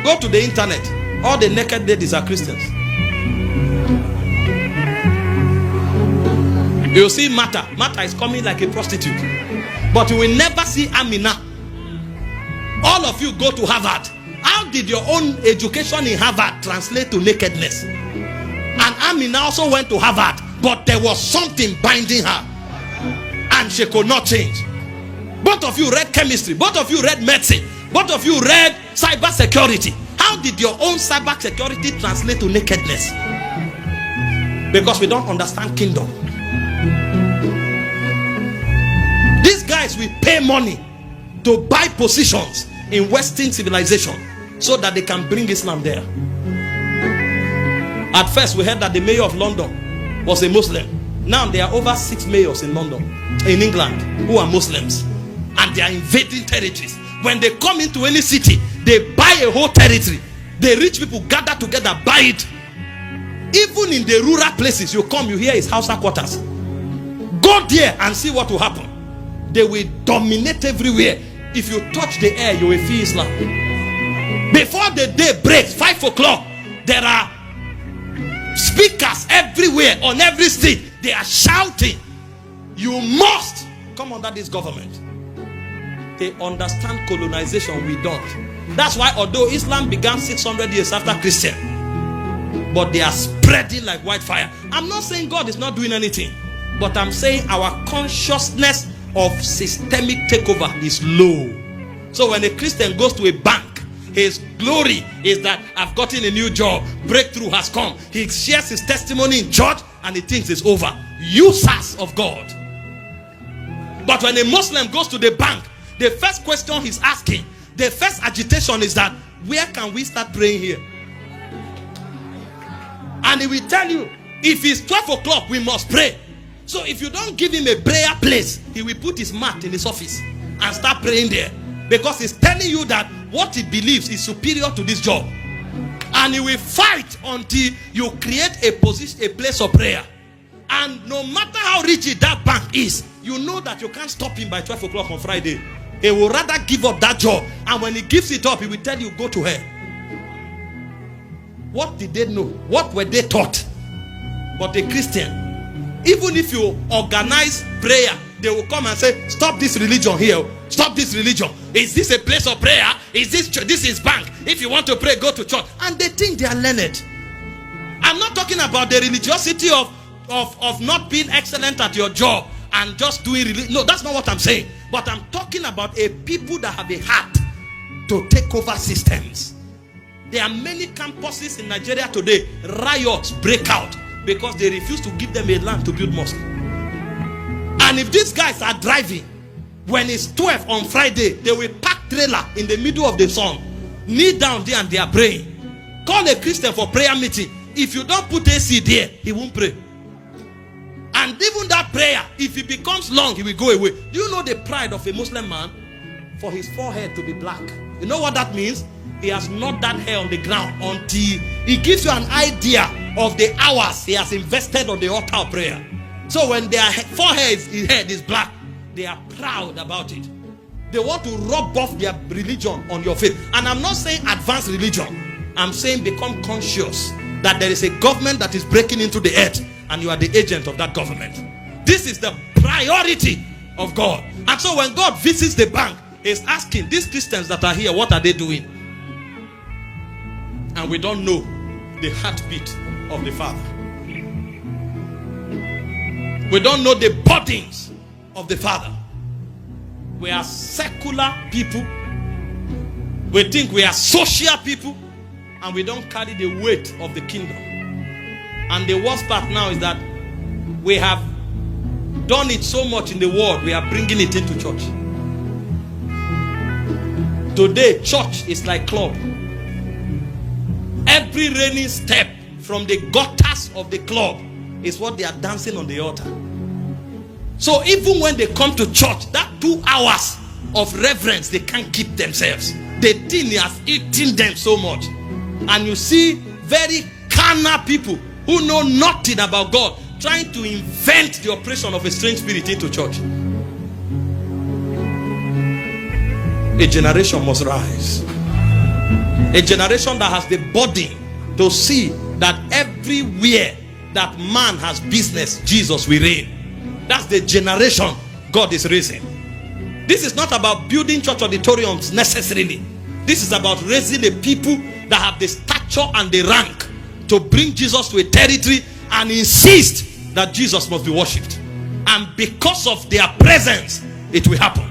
go to the internet, all the naked ladies are Christians. You see Martha. Martha is coming like a prostitute. But you will never see Amina. All of you go to Harvard. How did your own education in Harvard translate to nakedness? And Amina also went to Harvard, but there was something binding her, and she could not change. Both of you read chemistry. Both of you read medicine. Both of you read cyber security. How did your own cyber security translate to nakedness? Because we don't understand kingdom. These guys will pay money to buy positions in Western civilization so that they can bring Islam there. At first we heard that the mayor of London was a Muslim. Now there are over 6 mayors in London, in England, who are Muslims, and they are invading territories. When they come into any city, they buy a whole territory. The rich people gather together, buy it. Even in the rural places, you come, you hear his house quarters. Go there and see what will happen. They will dominate everywhere. If you touch the air, you will feel Islam. Before the day breaks, 5 o'clock, there are speakers everywhere, on every street. They are shouting, you must come under this government. They understand colonization, we don't. That's why although Islam began 600 years after Christian, but they are spreading like wildfire. I'm not saying God is not doing anything, but I'm saying our consciousness of systemic takeover is low. So when a Christian goes to a bank, his glory is that I've gotten a new job, breakthrough has come. He shares his testimony in church and he thinks it's over. Users of God. But when a Muslim goes to the bank, the first question he's asking, the first agitation is that, where can we start praying here? And he will tell you, if it's 12 o'clock, we must pray. So if you don't give him a prayer place, he will put his mat in his office and start praying there. Because he's telling you that what he believes is superior to this job. And he will fight until you create a position, a place of prayer. And no matter how rigid that bank is, you know that you can't stop him by 12 o'clock on Friday. He will rather give up that job. And when he gives it up, he will tell you, go to hell. What did they know? What were they taught? But a Christian, even if you organize prayer, they will come and say, stop this religion here. Stop this religion. Is this a place of prayer? Is this church? This is bank. If you want to pray, go to church. And they think they are learned. I'm not talking about the religiosity of not being excellent at your job and just doing religion. No, that's not what I'm saying. But I'm talking about a people that have a heart to take over systems. There are many campuses in Nigeria today. Riots break out because they refuse to give them a land to build mosque. And if these guys are driving, when it's 12 on Friday, they will park trailer in the middle of the sun, kneel down there and they are praying. Call a Christian for prayer meeting. If you don't put AC there, he won't pray. And even that prayer, if it becomes long, he will go away. Do you know the pride of a Muslim man? For his forehead to be black. You know what that means? He has not that hair on the ground until he gives you an idea of the hours he has invested on the altar of prayer. So when their forehead, his head is black, they are proud about it. They want to rub off their religion on your face. And I'm not saying advanced religion. I'm saying become conscious that there is a government that is breaking into the earth and you are the agent of that government. This is the priority of God. And so when God visits the bank, he's asking these Christians that are here, what are they doing? And we don't know the heartbeat of the Father. We don't know the burdens of the Father. We are secular people. We think we are social people. And we don't carry the weight of the kingdom. And the worst part now is that we have done it so much in the world, we are bringing it into church. Today, church is like club. Every raining step from the gutters of the club is what they are dancing on the altar. So even when they come to church, that 2 hours of reverence, they can't keep themselves. The thing has eaten them so much. And you see very carnal people who know nothing about God trying to invent the operation of a strange spirit into church. A generation must rise. A generation that has the burden to see that everywhere that man has business, Jesus will reign. That's the generation God is raising. This is not about building church auditoriums necessarily. This is about raising a people that have the stature and the rank to bring Jesus to a territory and insist that Jesus must be worshipped. And because of their presence, it will happen.